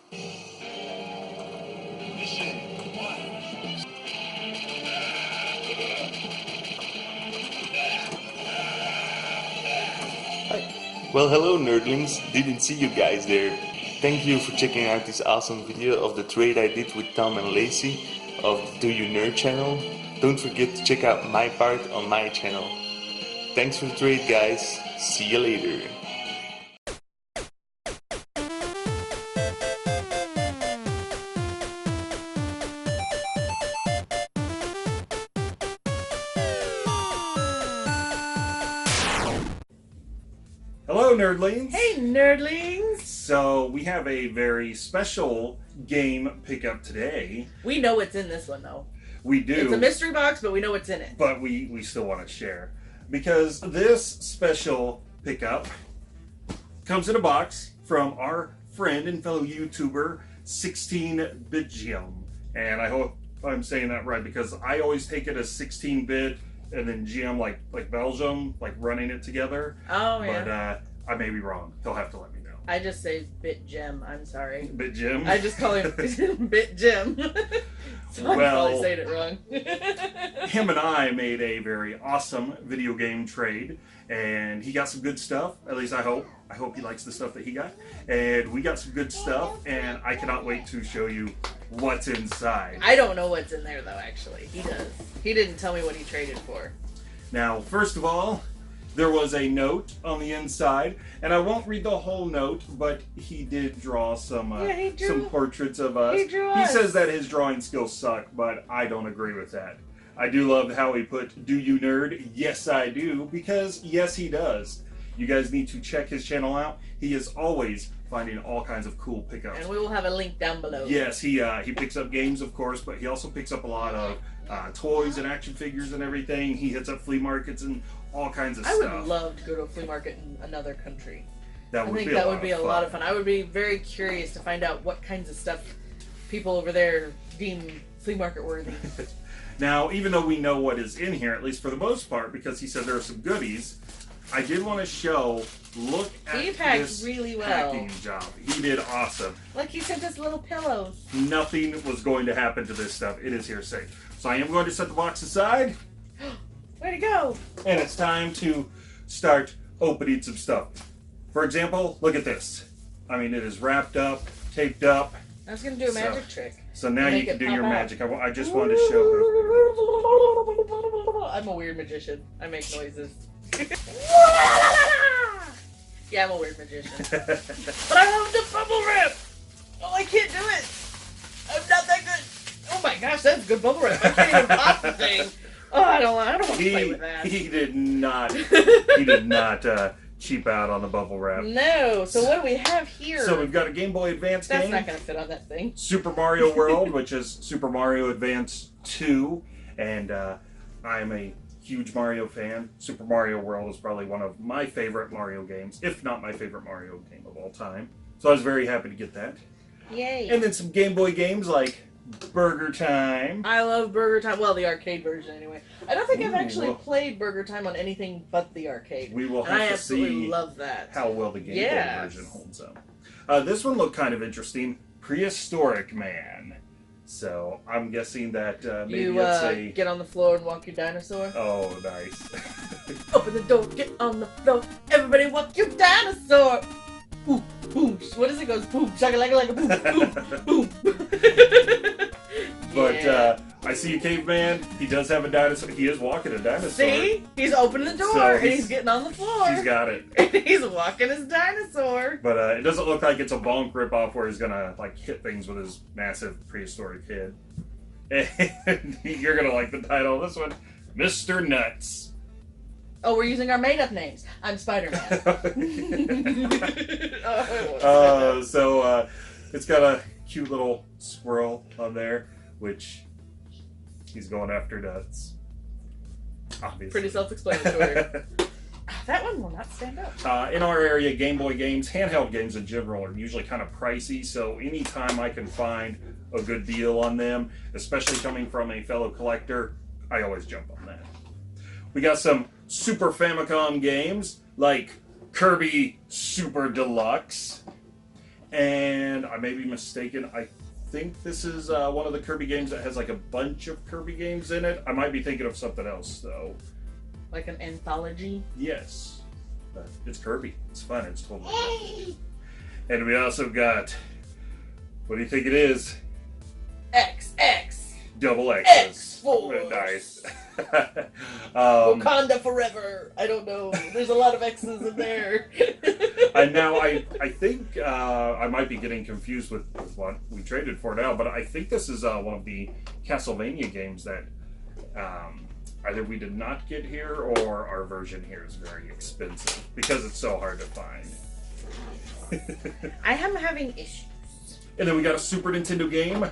Well, hello nerdlings, didn't see you guys there. Thank you for checking out this awesome video of the trade I did with Tom and Lacey of the Do You Nerd channel. Don't forget to check out my part on my channel. Thanks for the trade, guys. See you later. Hello, nerdlings! Hey, nerdlings! So, we have a very special game pickup today. We know what's in this one, though. We do. It's a mystery box, but we know what's in it. But we still want to share. Because this special pickup comes in a box from our friend and fellow YouTuber, 16bitgium. And I hope I'm saying that right, because I always take it as 16-bit and then Gem like Belgium, like running it together. Oh, yeah. But I may be wrong. He'll have to let me know. I just say Bit Gem. I'm sorry. Bit Gem? I just call him Bit Gem. So I'm probably saying it wrong. Him and I made a very awesome video game trade, and he got some good stuff. At least I hope. I hope he likes the stuff that he got. And we got some good stuff, and I cannot wait to show you what's inside. I don't know what's in there, though, actually. He does. He didn't tell me what he traded for. Now, first of all, there was a note on the inside, and I won't read the whole note, but he did draw some some portraits of us. He says that his drawing skills suck, but I don't agree with that. I do love how he put, "Do you nerd?" Yes, I do, because yes, he does. You guys need to check his channel out. He is always finding all kinds of cool pickups. And we will have a link down below. Yes, he picks up games, of course, but he also picks up a lot of toys and action figures and everything. He hits up flea markets and all kinds of stuff. I would love to go to a flea market in another country. I think that would be a lot of fun. I would be very curious to find out what kinds of stuff people over there deem flea market worthy. Now, even though we know what is in here, at least for the most part, because he said there are some goodies, I did want to show, look at this really well. packing job. He did awesome. Look, he sent us little pillows. Nothing was going to happen to this stuff. It is here safe. So I am going to set the box aside. Way to go! And it's time to start opening some stuff. For example, look at this. I mean, it is wrapped up, taped up. I was going to do a magic trick. So now you can do your magic. I just wanted to show her. I'm a weird magician. I make noises. Yeah, I'm a weird magician. But I have the bubble wrap! Oh, I can't do it! I'm not that good! Oh my gosh, that's good bubble wrap. I can't even pop the thing. Oh, I don't want to play with that. He did not cheap out on the bubble wrap. No. So what do we have here? So we've got a Game Boy Advance game. That's not going to fit on that thing. Super Mario World, which is Super Mario Advance 2. And I'm a huge Mario fan. Super Mario World is probably one of my favorite Mario games, if not my favorite Mario game of all time. So I was very happy to get that. Yay. And then some Game Boy games like Burger Time. I love Burger Time. Well, the arcade version anyway. I don't think I've actually played Burger Time on anything but the arcade. We will have to see. I absolutely love that. How well the Game Boy version holds up. This one looked kind of interesting. Prehistoric Man. So I'm guessing that maybe it's a... get on the floor and walk your dinosaur? Oh, nice. Open the door, get on the floor, everybody walk your dinosaur! Boom, boom. What does it go? Boom, shaka-laka-laka, boom, boom, boom. But I see a caveman. He does have a dinosaur. He is walking a dinosaur. See? He's opening the door and he's getting on the floor. He's got it. And he's walking his dinosaur. But it doesn't look like it's a bonk ripoff where he's gonna like hit things with his massive prehistoric head. And you're gonna like the title of this one, Mr. Nuts. Oh, we're using our made-up names. I'm Spider-Man. So it's got a cute little squirrel on there, which he's going after nuts. Obviously. Pretty self-explanatory. That one will not stand up. In our area, Game Boy games, handheld games in general, are usually kind of pricey, so anytime I can find a good deal on them, especially coming from a fellow collector, I always jump on that. We got some Super Famicom games, like Kirby Super Deluxe, And I may be mistaken. I think this is one of the Kirby games that has like a bunch of Kirby games in it. I might be thinking of something else though. Like an anthology? Yes. But it's Kirby. It's fun. It's totally fun. And we also got, what do you think it is? XX. Double X's. X-Force. Nice. Wakanda forever. I don't know. There's a lot of X's in there. And now I think I might be getting confused with what we traded for now, but I think this is one of the Castlevania games that either we did not get here or our version here is very expensive because it's so hard to find. I am having issues. And then we got a Super Nintendo game,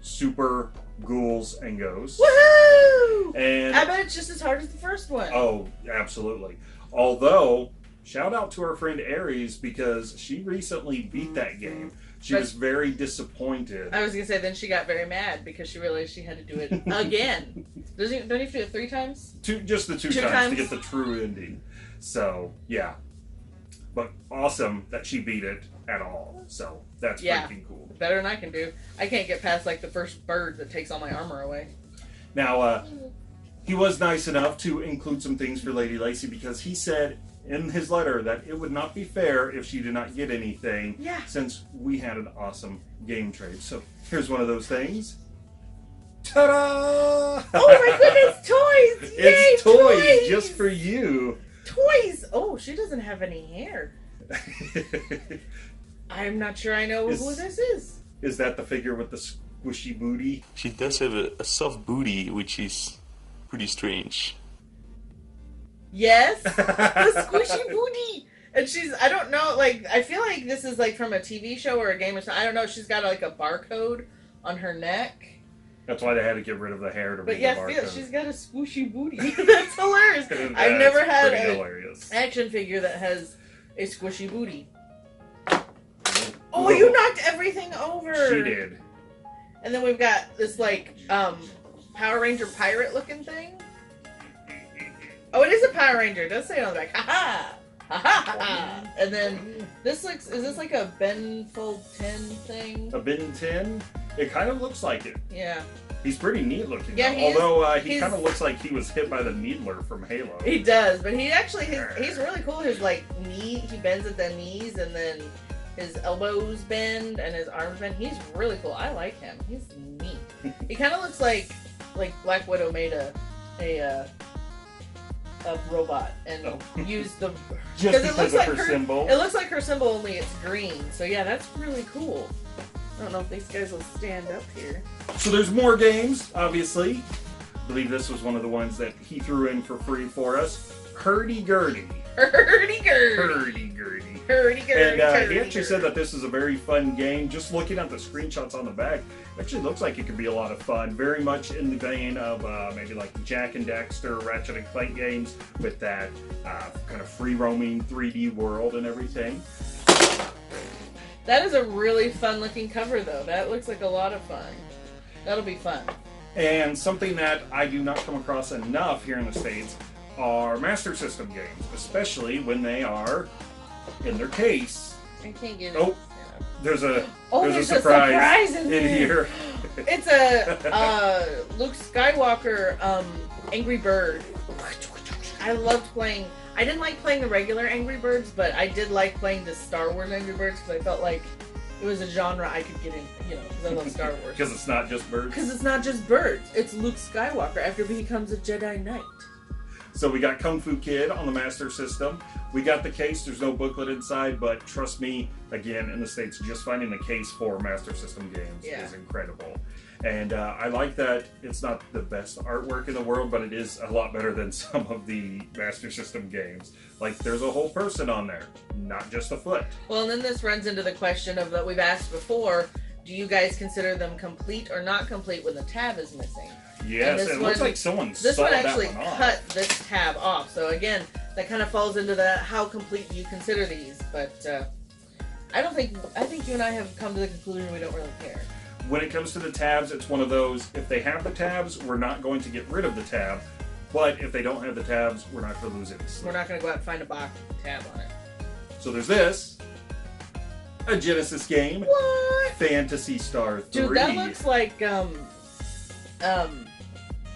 Super Ghouls and Ghosts. Woohoo! And I bet it's just as hard as the first one. oh, absolutely. Although, shout out to our friend Aries because she recently beat that game. She was very disappointed. I was going to say, then she got very mad because she realized she had to do it again. Don't you have to do it 3 times? Just the two times to get the true ending. So, yeah. But awesome that she beat it at all. So, that's freaking cool. Better than I can do. I can't get past like the first bird that takes all my armor away. Now, he was nice enough to include some things for Lady Lacey because he said in his letter that it would not be fair if she did not get anything since we had an awesome game trade. So here's one of those things. Ta-da! Oh my goodness, toys! Yay, it's toys just for you. Toys! Oh, she doesn't have any hair. I'm not sure I know who this is. Is that the figure with the squishy booty? She does have a soft booty, which is pretty strange. Yes, the squishy booty. And she's, I don't know, like, I feel like this is like from a TV show or a game or something. I don't know, she's got like a barcode on her neck. That's why they had to get rid of the hair to but read yeah, the barcode. She's got a squishy booty. That's hilarious. I've never had an action figure that has a squishy booty. Oh, you knocked everything over. She did. And then we've got this like Power Ranger pirate looking thing. Oh, it is a Power Ranger. It does say it on the back. Ha ha! Ha ha ha! And then this looks, is this like a Ben Fold 10 thing? A Ben 10? It kind of looks like it. Yeah. He's pretty neat looking. Yeah, although he kind of looks like he was hit by the Needler from Halo. He does, but he actually, he's really cool. His like knee, he bends at the knees and then his elbows bend and his arms bend. He's really cool. I like him. He's neat. He kind of looks like Black Widow made a robot and used the just because of her symbol. It looks like her symbol, only it's green. So yeah, that's really cool. I don't know if these guys will stand up here. So there's more games, obviously. I believe this was one of the ones that he threw in for free for us. HurdyGurdy. HurdyGurdy. HurdyGurdy. And he actually said that this is a very fun game. Just looking at the screenshots on the back, it actually looks like it could be a lot of fun. Very much in the vein of maybe like Jack and Daxter, Ratchet and Clank games with that kind of free-roaming 3D world and everything. That is a really fun looking cover though. That looks like a lot of fun. That'll be fun. And something that I do not come across enough here in the States are Master System games, especially when they are in their case. I can't get it. Oh, there's a surprise in here. It's a Luke Skywalker Angry Bird. I loved playing. I didn't like playing the regular Angry Birds, but I did like playing the Star Wars Angry Birds because I felt like it was a genre I could get in, because I love Star Wars. Because it's not just birds? Because it's not just birds. It's Luke Skywalker after he becomes a Jedi Knight. So we got Kung Fu Kid on the Master System. We got the case. There's no booklet inside, but trust me, again, in the States, just finding the case for Master System games is incredible. And I like that it's not the best artwork in the world, but it is a lot better than some of the Master System games. Like, there's a whole person on there, not just a foot. Well, and then this runs into the question of that we've asked before, do you guys consider them complete or not complete when the tab is missing? Yes, it looks like someone sawed that one off. This one actually cut this tab off. So again, that kind of falls into that, how complete do you consider these? But I think you and I have come to the conclusion we don't really care. When it comes to the tabs, it's one of those, if they have the tabs, we're not going to get rid of the tab. But if they don't have the tabs, we're not going to lose any sleep. We're not going to go out and find a box with a tab on it. So there's this. A Genesis game. What? Phantasy Star 3. Dude, that looks like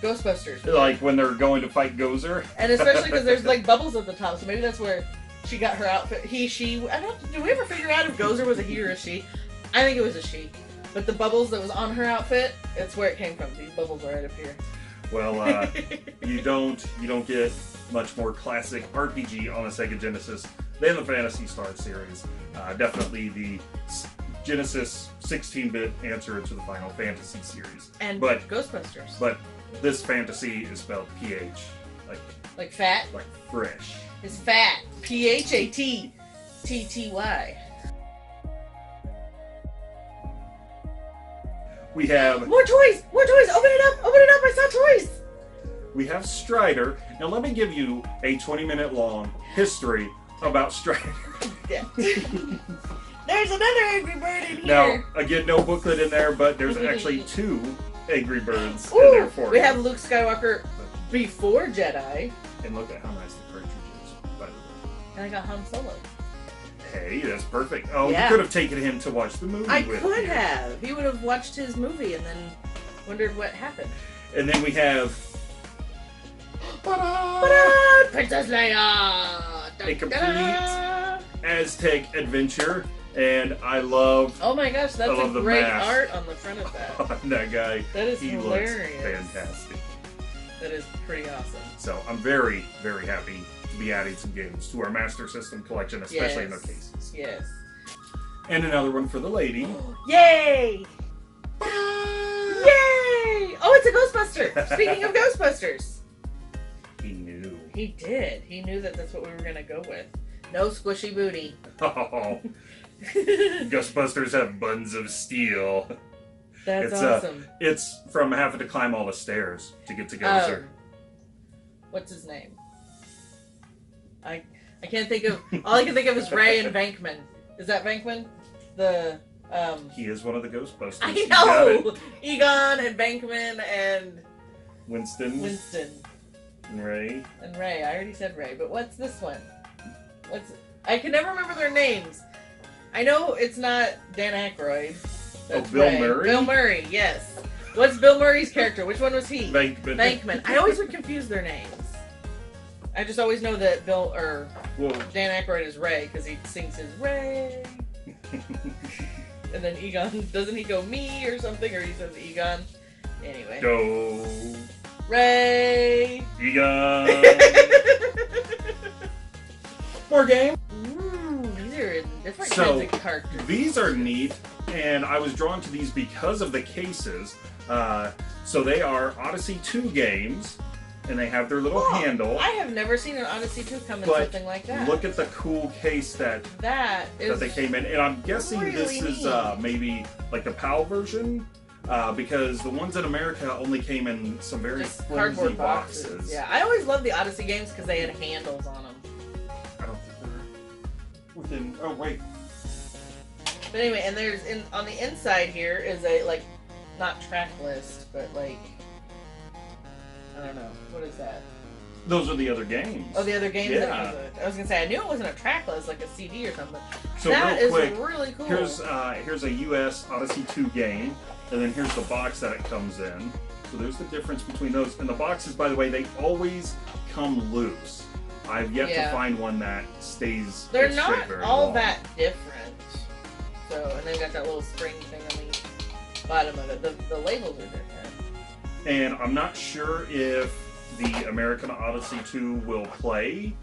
Ghostbusters. Like when they're going to fight Gozer. And especially because there's like bubbles at the top, so maybe that's where she got her outfit. He, she. I don't. Did we ever figure out if Gozer was a he or a she? I think it was a she. But the bubbles that was on her outfit, it's where it came from. These bubbles are right up here. Well, you don't get much more classic RPG on a Sega Genesis than the Phantasy Star series. Definitely the Genesis 16-bit answer to the Final Fantasy series. And but Ghostbusters. But this fantasy is spelled PH, like fat. Like fresh. It's fat. PHATTTY. We have more toys. More toys. Open it up. Open it up. I saw toys. We have Strider. Now let me give you a 20-minute long history about Strider. Yeah. There's another Angry Bird in here. Now, again, no booklet in there, but there's actually 2 Angry Birds Ooh, in there for you. We have Luke Skywalker before Jedi. And look at how nice the cartridge is, by the way. And I got Han Solo. Hey, that's perfect. Oh, yeah. You could have taken him to watch the movie with I could you. have. He would have watched his movie and then wondered what happened. And then we have... Princess Leia! A complete Aztec adventure. And I love... Oh my gosh, that's a great mask art on the front of that. That guy, that is he hilarious. looks fantastic. That is pretty awesome. So I'm very, very happy to be adding some games to our Master System collection, especially in their cases. Yes. And another one for the lady. Yay! Yay! Oh, it's a Ghostbuster! Speaking of Ghostbusters. He knew. He did. He knew that that's what we were going to go with. No squishy booty. Oh. Ghostbusters have buns of steel. That's awesome. It's from having to climb all the stairs to get to Gozer. What's his name? I can't think of... All I can think of is Ray and Bankman. Is that Bankman? The... He is one of the Ghostbusters. I know! Egon and Bankman and... Winston. And Ray. And Ray. I already said Ray, but what's this one? I can never remember their names. I know it's not Dan Aykroyd. That's Bill Ray. Murray? Bill Murray, yes. What's Bill Murray's character? Which one was he? Bankman. I always would confuse their names. I just always know that Dan Aykroyd is Ray because he sings his Ray. And then Egon, doesn't he go me or something? Or he says Egon? Anyway. Go. Ray. Egon. More game. Ooh, these are different kinds of characters. These are neat, and I was drawn to these because of the cases. So they are Odyssey II games, and they have their little handle. I have never seen an Odyssey II come in something like that. Look at the cool case that they came in, and I'm guessing really this is maybe like the PAL version. Because the ones in America only came in some very flimsy cardboard boxes. Yeah, I always loved the Odyssey games because they had handles on them. I don't think they're within. Oh wait. But anyway, and there's on the inside here is a not track list, but I don't know, what is that? Those are the other games. Oh, the other games. Yeah. I was gonna say I knew it wasn't a track list like a CD or something. So that real quick, is really cool. Here's a US Odyssey II game, and then here's the box that it comes in. So there's the difference between those. And the boxes, by the way, they always come loose. I've yet to find one that stays. They're not all long. that different. So, and they've got that little spring thing on the bottom of it. The labels are different. And I'm not sure if the American Odyssey 2 will play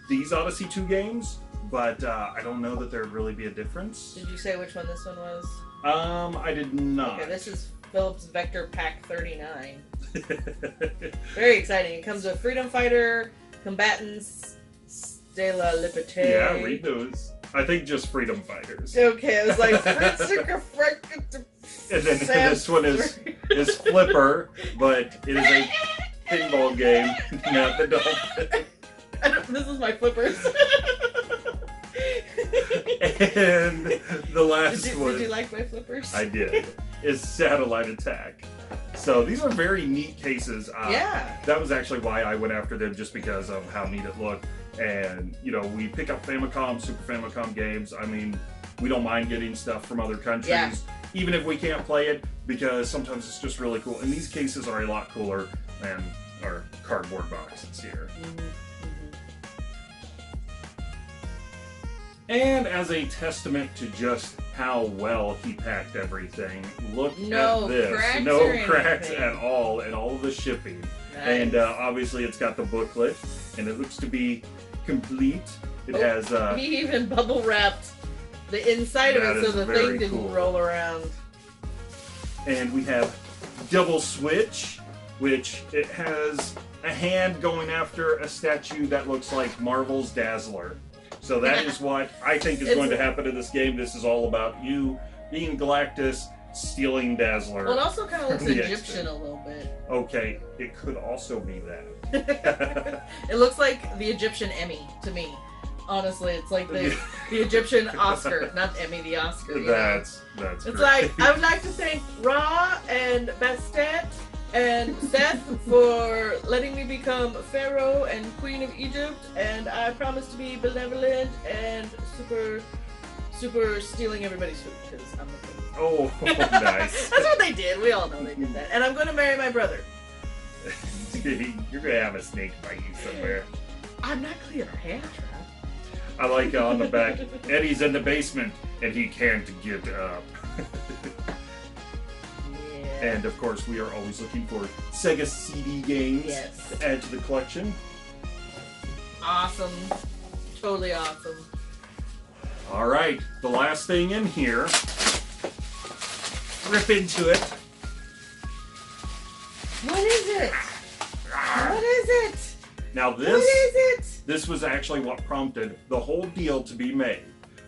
these Odyssey 2 games, but I don't know that there'd really be a difference. Did you say which one this one was? I did not. Okay, this is Philips Vector Pack 39. Very exciting. It comes with Freedom Fighter, Combatants, De La Liberté. Yeah, read those. I think just Freedom Fighters. Okay, I was like, and then this one is Flipper, but it is a pinball game, not the dolphin. This is my flippers. And the last one. Did you like my flippers? I did. Is Satellite Attack. So these are very neat cases. Yeah. That was actually why I went after them, just because of how neat it looked. And, we pick up Famicom, Super Famicom games. I mean, we don't mind getting stuff from other countries, Yeah. even if we can't play it, because sometimes it's just really cool. And these cases are a lot cooler than our cardboard boxes here. And as a testament to just how well he packed everything, look at this. No cracks at all in all of the shipping. Nice. And obviously it's got the booklet, and it looks to be complete. It has... he even bubble wrapped the inside of it so the thing didn't cool. roll around. And we have Double Switch, which it has a hand going after a statue that looks like Marvel's Dazzler. So that is what I think is going to happen in this game. This is all about you being Galactus, stealing Dazzler. Well, it also kind of looks Egyptian a little bit. Okay, it could also be that. It looks like the Egyptian Emmy to me. Honestly, it's like the Egyptian Oscar, not Emmy, the Oscar. That's It's great. like, I would like to thank Ra and Bastet and Seth for letting me become Pharaoh and Queen of Egypt, and I promise to be benevolent and super stealing everybody's food because I'm a queen. Oh, nice. That's what they did. We all know they did that. And I'm going to marry my brother. You're going to have a snake bite you somewhere. I'm not Cleopatra. I like on the back, Eddie's in the basement and he can't get up. And of course, we are always looking for Sega CD games to add to the collection. Awesome. Totally awesome. Alright, the last thing in here. Rip into it. What is it? What is it? Now this, what is it? This was actually what prompted the whole deal to be made.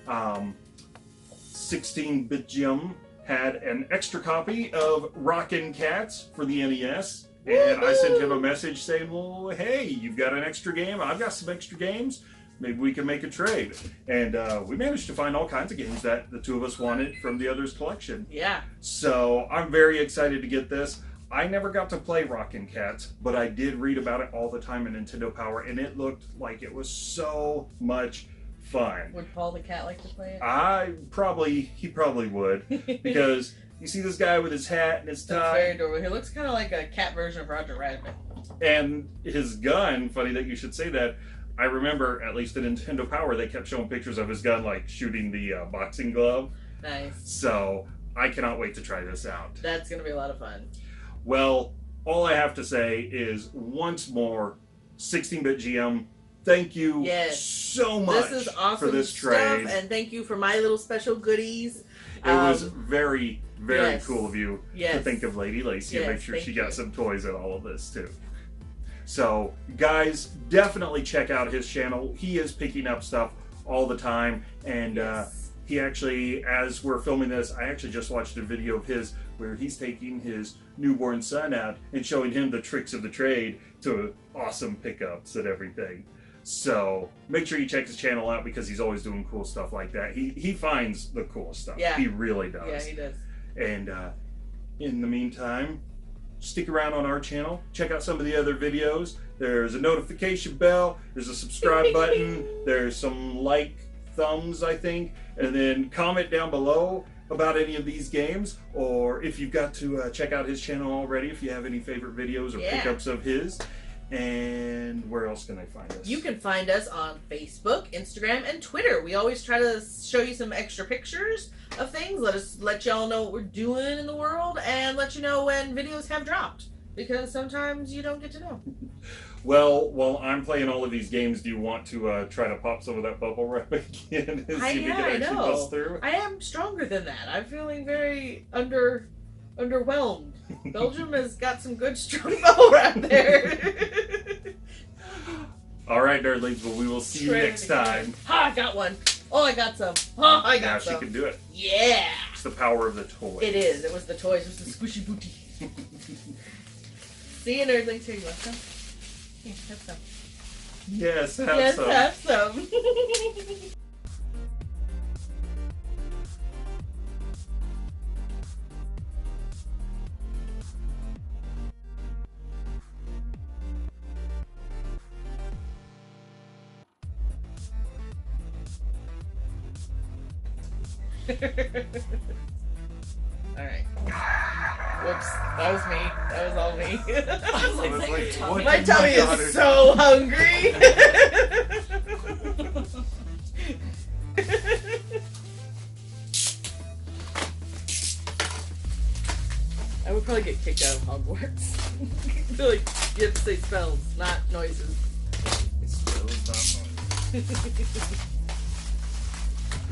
16bitgium had an extra copy of Rockin' Cats for the NES, and I sent him a message saying, well, hey, you've got an extra game, I've got some extra games, maybe we can make a trade. And we managed to find all kinds of games that the two of us wanted from the other's collection. Yeah. So I'm very excited to get this. I never got to play Rockin' Cats, but I did read about it all the time in Nintendo Power, and it looked like it was so much fun. Would Paul the cat like to play it? He probably would, because you see this guy with his hat and his tie. That's very adorable. He looks kind of like a cat version of Roger Rabbit. And his gun, funny that you should say that, I remember, at least in Nintendo Power, they kept showing pictures of his gun, like shooting the boxing glove. Nice. So, I cannot wait to try this out. That's going to be a lot of fun. Well, all I have to say is, once more, 16bitgium, thank you so much this is awesome for this trade. Stuff, and thank you for my little special goodies. It was very, very cool of you to think of Lady Lacey and make sure she got some toys in all of this too. So, guys, definitely check out his channel. He is picking up stuff all the time, and he actually, as we're filming this, I actually just watched a video of his where he's taking his newborn son out and showing him the tricks of the trade to awesome pickups and everything. So make sure you check his channel out because he's always doing cool stuff like that. He finds the cool stuff. Yeah. He really does. Yeah, he does. And in the meantime, stick around on our channel. Check out some of the other videos. There's a notification bell. There's a subscribe button. There's some like thumbs, I think. And then comment down below about any of these games, or if you've got to check out his channel already, if you have any favorite videos or pickups of his. And where else can I find us? You can find us on Facebook, Instagram, and Twitter. We always try to show you some extra pictures of things. Let y'all know what we're doing in the world, and let you know when videos have dropped, because sometimes you don't get to know. Well, while I'm playing all of these games, do you want to try to pop some of that bubble wrap again and see if we can actually bust through? I am stronger than that. I'm feeling very underwhelmed. Belgium has got some good strong bubble wrap there. All right, nerdlings. Well, we will see you next time. Ha! I got one. Oh, I got some. Ha! I got some. Now she can do it. Yeah. It's the power of the toy. It is. It was the toys. It was the squishy booty. See you, nerdlings. Here, you want some? Here, have some. Yes, have some. Yes, have some. Alright. Whoops. That was me. That was all me. I was like, what My did tummy daughter is so hungry. I would probably get kicked out of Hogwarts. They're like, you have to say spells, not noises. Spells, not noises.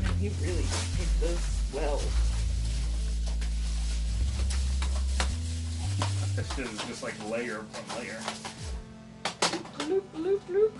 Man, he really did this well. That shit is just like layer upon layer. Bloop, bloop, bloop.